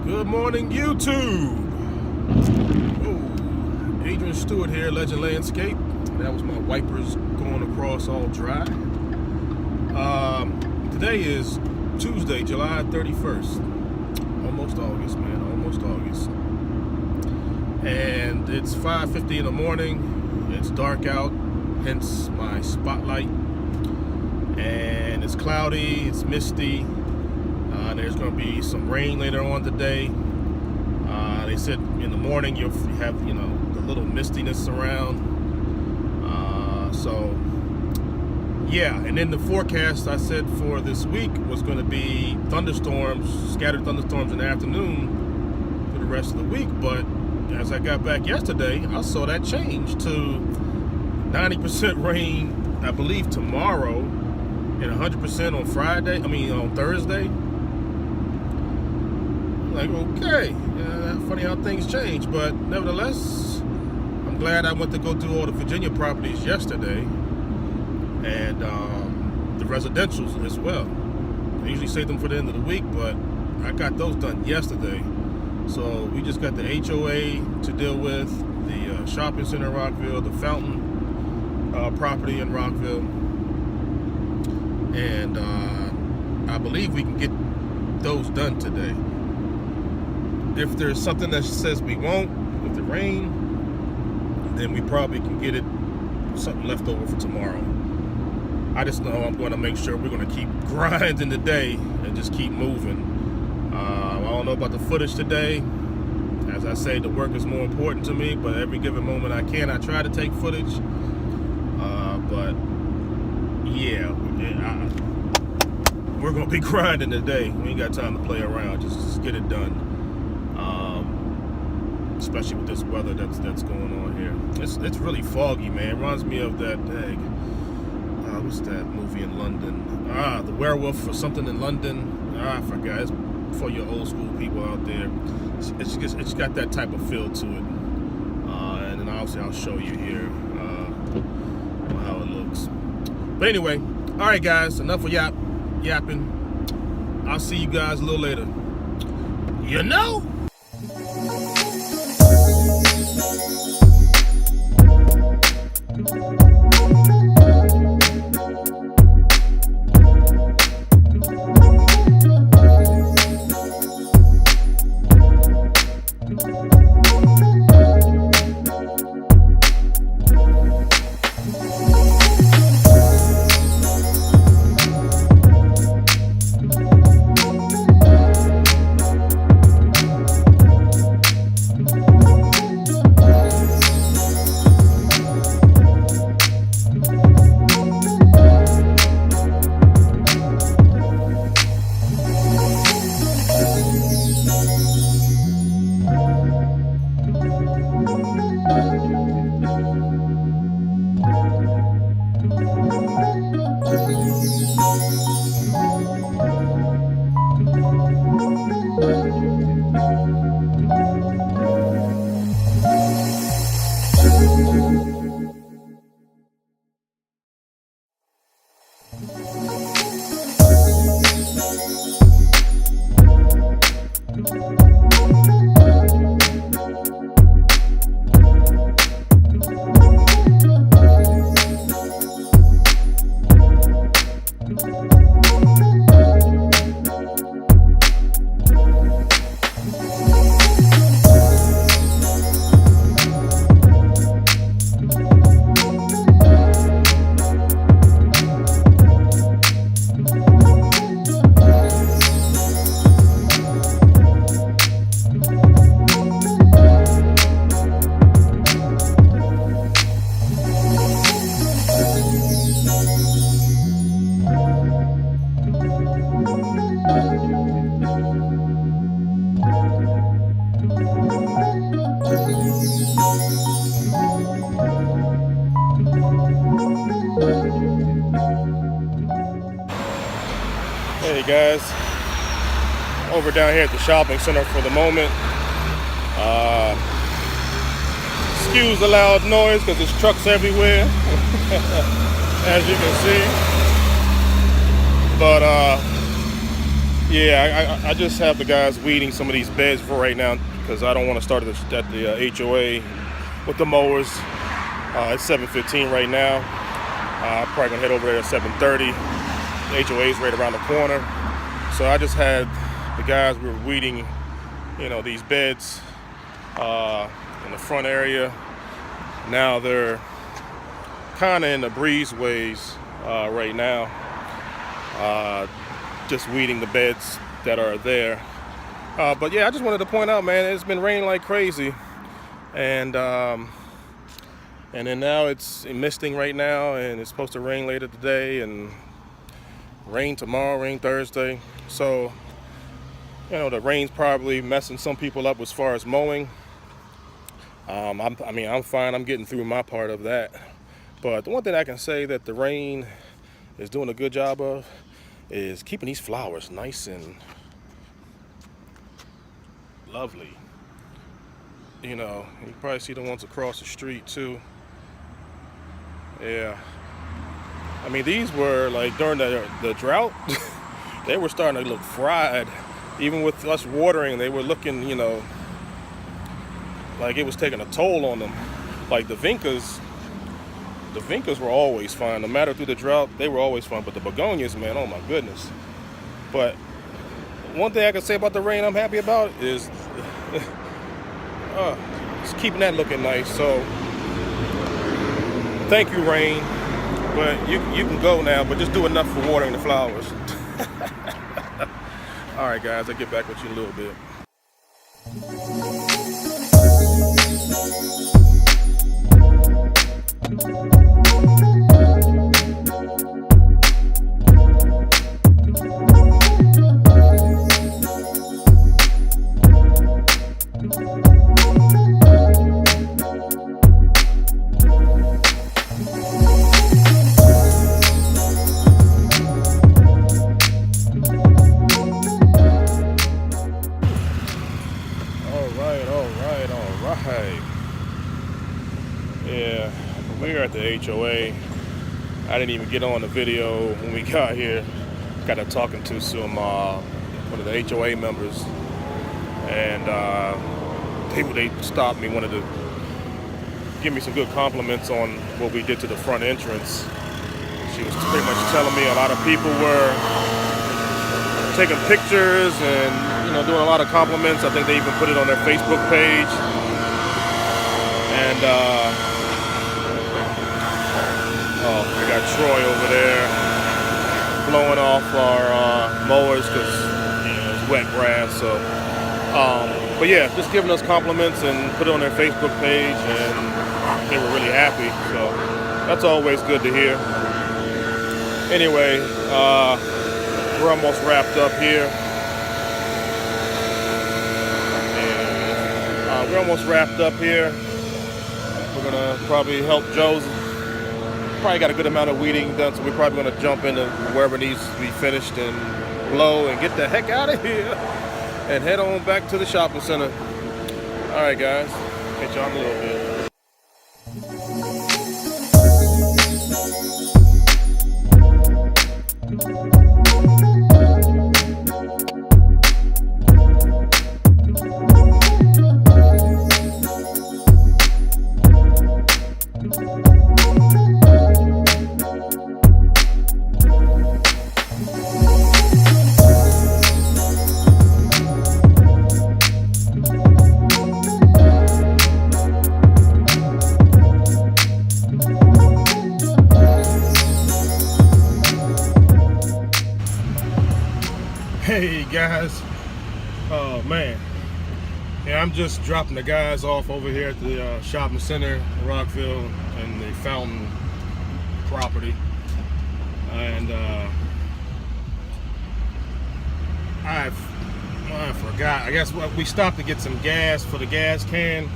Good morning, YouTube. Oh, Adrian Stewart here, Legend Landscape. That was my wipers going across all dry. Today is Tuesday, July 31st. Almost August, man, almost August. And it's 5:50 in the morning. It's dark out, hence my spotlight. And it's cloudy, it's misty. There's going to be some rain later on today. They said in the morning you'll have, the little mistiness around. So, yeah. And then the forecast I said for this week was going to be thunderstorms, scattered thunderstorms in the afternoon for the rest of the week. But as I got back yesterday, I saw that change to 90% rain, I believe, tomorrow, and 100% on Thursday. Like, okay, funny how things change, but nevertheless, I'm glad I went to go through all the Virginia properties yesterday, and the residentials as well. I usually save them for the end of the week, but I got those done yesterday. So we just got the HOA to deal with, the shopping center in Rockville, the fountain property in Rockville, and I believe we can get those done today. If there's something that says we won't, with the rain, then we probably can get it something left over for tomorrow. I just know I'm going to make sure we're going to keep grinding today and just keep moving. I don't know about the footage today. As I say, the work is more important to me, but every given moment I can, I try to take footage. But yeah, we're going to be grinding today. We ain't got time to play around. Just get it done. Especially with this weather that's going on here. It's really foggy, man. It reminds me of that, what's that movie in London? The Werewolf or something in London. I forgot. It's for your old school people out there. It's got that type of feel to it. And then obviously I'll show you here how it looks. But anyway, all right, guys, enough of yapping. I'll see you guys a little later. Hey guys, over down here at the shopping center for the moment. Excuse the loud noise because there's trucks everywhere, as you can see. But Yeah, I just have the guys weeding some of these beds for right now because I don't want to start at the HOA with the mowers. It's 7:15 right now. I'm probably gonna head over there at 7:30. The HOA is right around the corner, so I just had the guys, we were weeding, these beds in the front area. Now they're kind of in the breezeways right now, just weeding the beds that are there. But yeah, I just wanted to point out, man, it's been raining like crazy, and then now it's misting right now, and it's supposed to rain later today, and rain tomorrow, rain Thursday. So, the rain's probably messing some people up as far as mowing. I'm fine. I'm getting through my part of that. But the one thing I can say that the rain is doing a good job of is keeping these flowers nice and lovely. You probably see the ones across the street too. Yeah. I mean, these were like during the drought, they were starting to look fried. Even with us watering, they were looking, like it was taking a toll on them. Like the vincas were always fine. No matter through the drought, they were always fine. But the begonias, man, oh my goodness. But one thing I can say about the rain I'm happy about is it's keeping that looking nice. So thank you, rain. But you can go now, but just do enough for watering the flowers. All right, guys, I'll get back with you in a little bit. All right. Yeah, we're at the HOA. I didn't even get on the video when we got here. Got to talking to some one of the HOA members, and they stopped me, wanted to give me some good compliments on what we did to the front entrance. She was pretty much telling me a lot of people were taking pictures and doing a lot of compliments. I think they even put it on their Facebook page. And we got Troy over there blowing off our mowers because it's wet grass. So, but yeah, just giving us compliments and put it on their Facebook page, and they were really happy. So that's always good to hear. Anyway, we're almost wrapped up here. We're almost wrapped up here. We're gonna probably help Joe's. Probably got a good amount of weeding done, so we're probably gonna jump into wherever needs to be finished and blow and get the heck out of here and head on back to the shopping center. All right, guys, catch y'all in a little bit. Hey guys, oh man, yeah, I'm just dropping the guys off over here at the shopping center in Rockville and the Fountain property, and I forgot, I guess we stopped to get some gas for the gas can,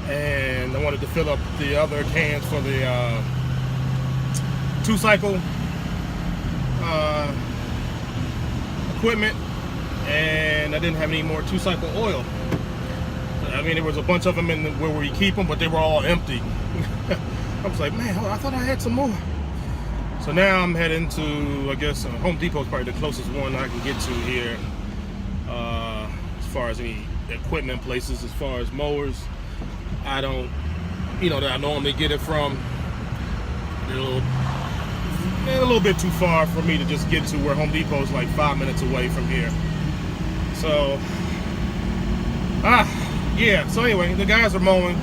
and I wanted to fill up the other cans for the 2-cycle equipment, and I didn't have any more 2-cycle oil. I mean, there was a bunch of them in where we keep them, but they were all empty. I was like, man, I thought I had some more. So now I'm heading to, I guess, Home Depot is probably the closest one I can get to here, as far as any equipment places. As far as mowers, I don't, that I normally get it from. A little bit too far for me to just get to, where Home Depot is like 5 minutes away from here. So, yeah. So anyway, the guys are mowing.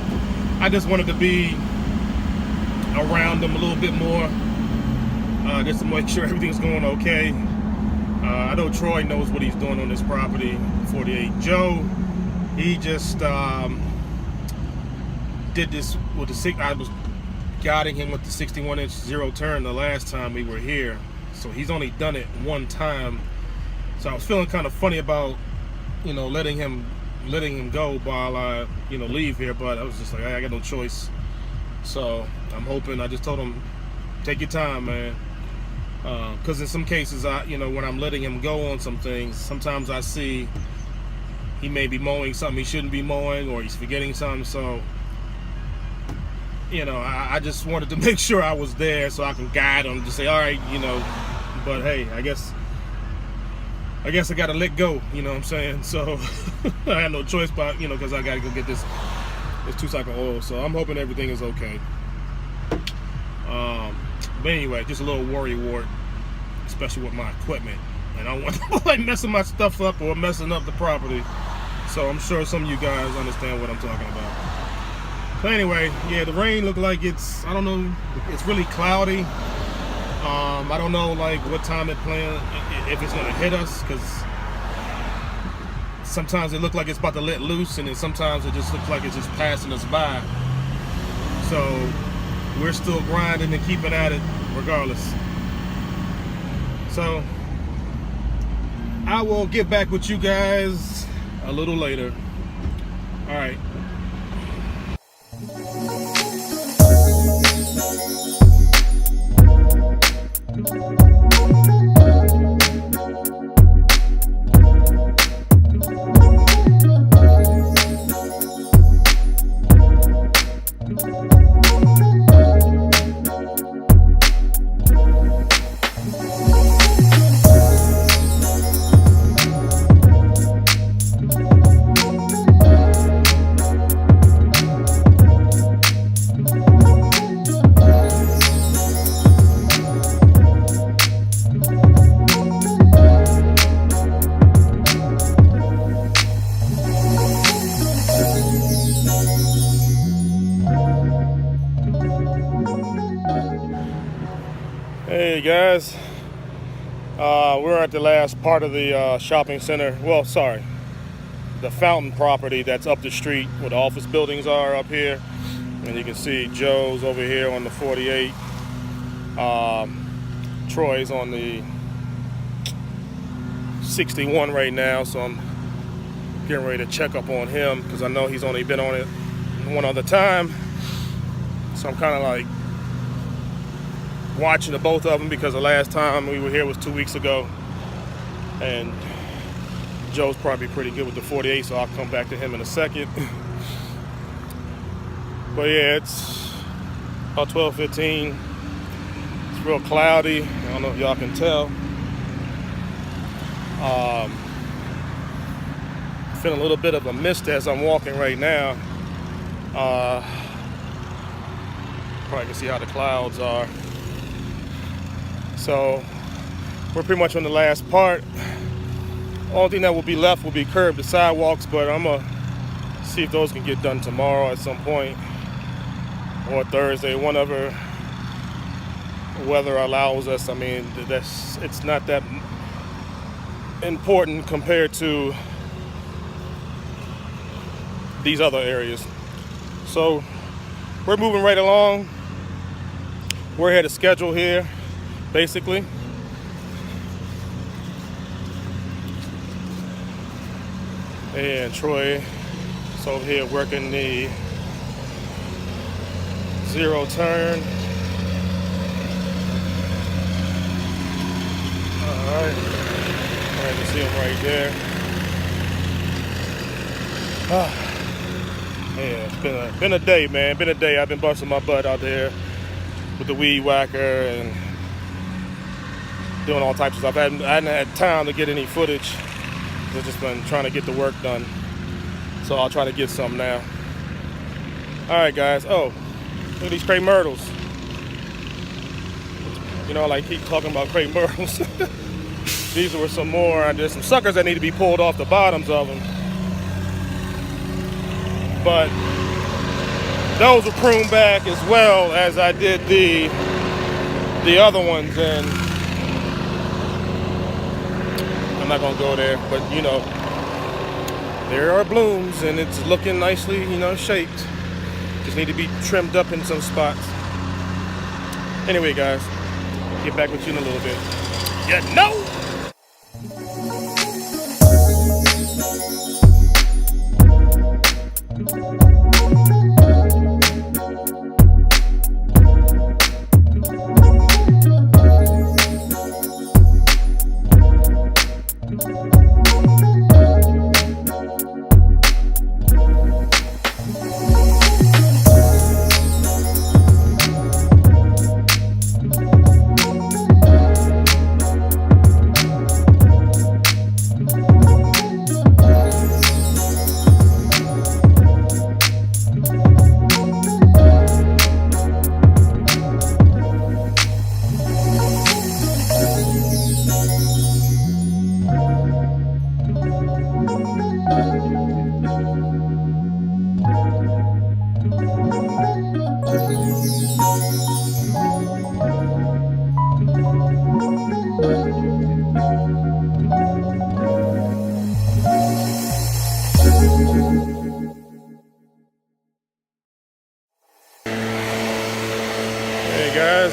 I just wanted to be around them a little bit more, just to make sure everything's going okay. I know Troy knows what he's doing on this property, 48. Joe, he just did this with the I was guiding him with the 61-inch zero turn the last time we were here, so he's only done it one time. So I was feeling kind of funny about, letting him go while I, leave here, but I was just like, I got no choice. So I'm hoping, I just told him, take your time, man. Because in some cases, when I'm letting him go on some things, sometimes I see he may be mowing something he shouldn't be mowing, or he's forgetting something. So, I just wanted to make sure I was there so I can guide him to say, all right, but hey, I guess I gotta let go, you know what I'm saying? So I had no choice, but because I gotta go get this 2-cycle oil. So I'm hoping everything is okay. But anyway, just a little worry wart, especially with my equipment, and I don't want like messing my stuff up or messing up the property. So I'm sure some of you guys understand what I'm talking about. So anyway, yeah, the rain looked like it's, I don't know, it's really cloudy. I don't know like what time it planned, if it's gonna hit us, because sometimes it looks like it's about to let loose, and then sometimes it just looks like it's just passing us by. So we're still grinding and keeping at it regardless. So I will get back with you guys a little later. All right. Hey guys, we're at the last part of the shopping center. Well, sorry, the fountain property that's up the street where the office buildings are up here. And you can see Joe's over here on the 48. Troy's on the 61 right now, so I'm getting ready to check up on him because I know he's only been on it one other time. So I'm kind of like watching the both of them, because the last time we were here was 2 weeks ago, and Joe's probably pretty good with the 48, so I'll come back to him in a second. But yeah, it's about 12:15. It's real cloudy. I don't know if y'all can tell. Feeling a little bit of a mist as I'm walking right now. Probably can see how the clouds are. So we're pretty much on the last part. Only thing that will be left will be curb the sidewalks, but I'm gonna see if those can get done tomorrow at some point, or Thursday, whenever weather allows us. I mean, it's not that important compared to these other areas. So we're moving right along. We're ahead of schedule here, basically. And Troy is over here working the zero turn. Alright. I can see him right there. Yeah, it's been a day, man. Been a day. I've been busting my butt out there with the weed whacker and doing all types of stuff. I hadn't had time to get any footage. I've just been trying to get the work done. So I'll try to get some now. All right, guys. Oh, look at these crepe myrtles. You know, I like keep talking about crepe myrtles. These were some more. There's some suckers that need to be pulled off the bottoms of them. But those were pruned back as well as I did the other ones, and I'm not gonna go there, but you know, there are blooms and it's looking nicely, you know, shaped. Just need to be trimmed up in some spots. Anyway, guys, I'll get back with you in a little bit. You know. Hey guys,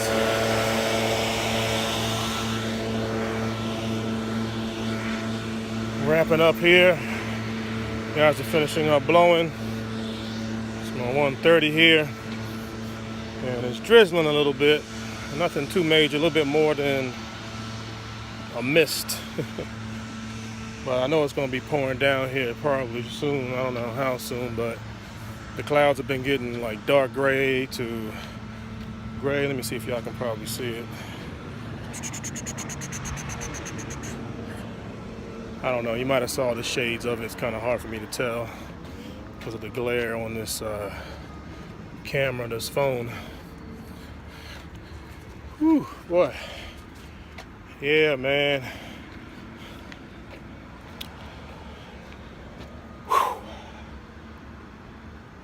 wrapping up here. Guys are finishing up blowing. It's my 130 here, and it's drizzling a little bit. Nothing too major, a little bit more than a mist. But I know it's going to be pouring down here probably soon. I don't know how soon, but the clouds have been getting like dark gray to gray. Let me see if y'all can probably see it. I don't know, you might have saw the shades of it. It's kind of hard for me to tell because of the glare on this camera, this phone. Whew, boy. Yeah, man. Whew.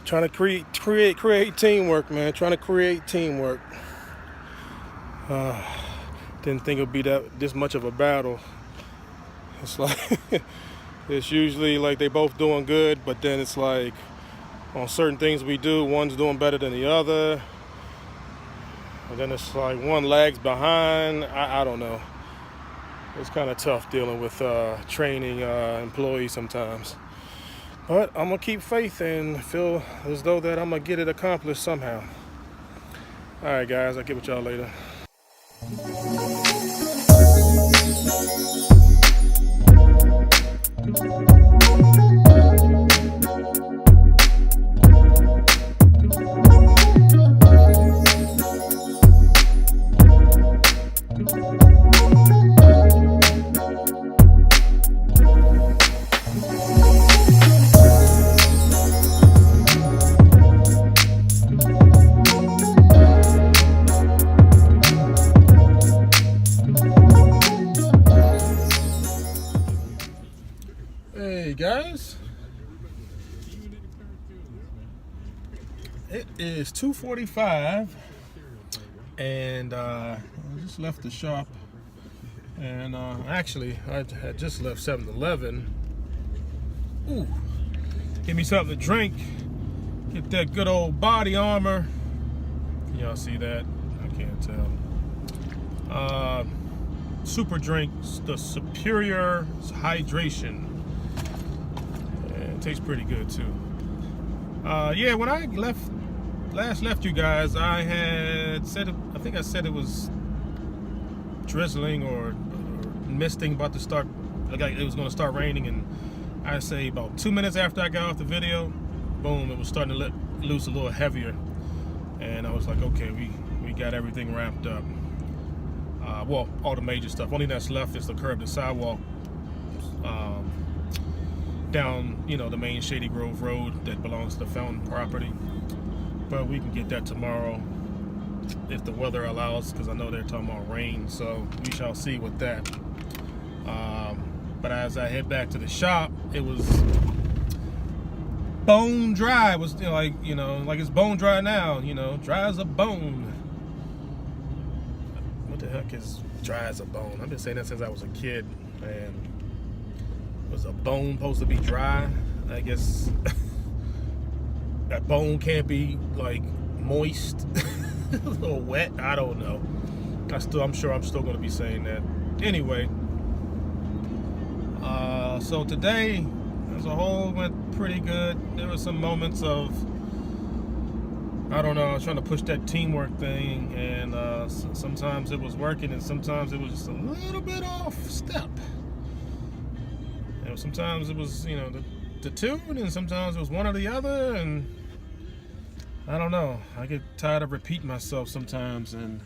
Trying to create teamwork, man. Trying to create teamwork. Didn't think it'd be this much of a battle. It's like it's usually like they both doing good, but then it's like on certain things we do, one's doing better than the other, and then it's like one lags behind. I don't know. It's kind of tough dealing with training employees sometimes, but I'm gonna keep faith and feel as though that I'm gonna get it accomplished somehow. All right, guys, I'll get with y'all later. Hey guys, it is 2:45 and I just left the shop, and actually I had just left 7-Eleven. Ooh, give me something to drink, get that good old body armor. Can y'all see that? I can't tell. Super drink, the Superior Hydration. Tastes pretty good too. Yeah, when I last left you guys, I had said, I think I said it was drizzling or misting, about to start, like it was going to start raining, and I say about 2 minutes after I got off the video, boom, it was starting to let loose a little heavier, and I was like, okay, we got everything wrapped up. Well, all the major stuff. Only that's left is the curb, the sidewalk down, the main Shady Grove Road that belongs to the Fountain property. But we can get that tomorrow if the weather allows, because I know they're talking about rain, so we shall see with that. But as I head back to the shop, it was bone dry. It was like it's bone dry now, dry as a bone. What the heck is dry as a bone? I've been saying that since I was a kid, and was a bone supposed to be dry? I guess that bone can't be like moist, a little wet. I don't know. I'm sure I'm still going to be saying that. Anyway, so today as a whole went pretty good. There were some moments of, I don't know, I was trying to push that teamwork thing, and sometimes it was working, and sometimes it was just a little bit off step. Sometimes it was, the two, and sometimes it was one or the other, and I don't know. I get tired of repeating myself sometimes, and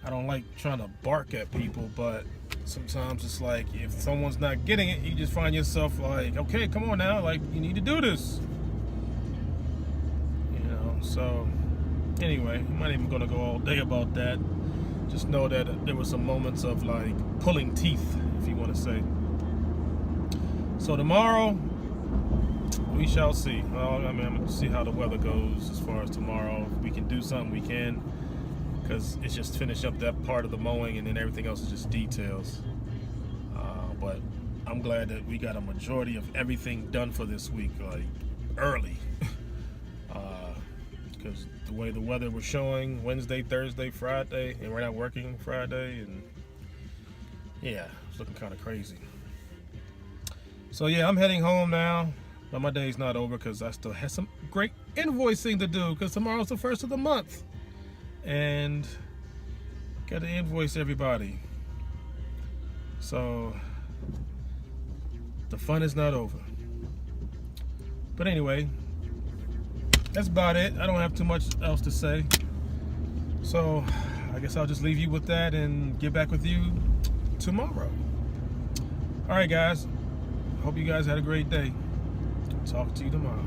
I don't like trying to bark at people, but sometimes it's like if someone's not getting it, you just find yourself like, okay, come on now, like you need to do this. So anyway, I'm not even gonna go all day about that. Just know that there were some moments of like pulling teeth, if you want to say. So tomorrow, we shall see. Well, I'm going to see how the weather goes as far as tomorrow. If we can do something, we can. Because it's just finish up that part of the mowing, and then everything else is just details. But I'm glad that we got a majority of everything done for this week, like early. Because the way the weather was showing, Wednesday, Thursday, Friday, and we're not working Friday, and yeah, it's looking kind of crazy. So yeah, I'm heading home now, but my day's not over because I still have some great invoicing to do, because tomorrow's the first of the month, and got to invoice everybody. So the fun is not over. But anyway, that's about it. I don't have too much else to say. So I guess I'll just leave you with that and get back with you tomorrow. All right, guys. Hope you guys had a great day. Talk to you tomorrow.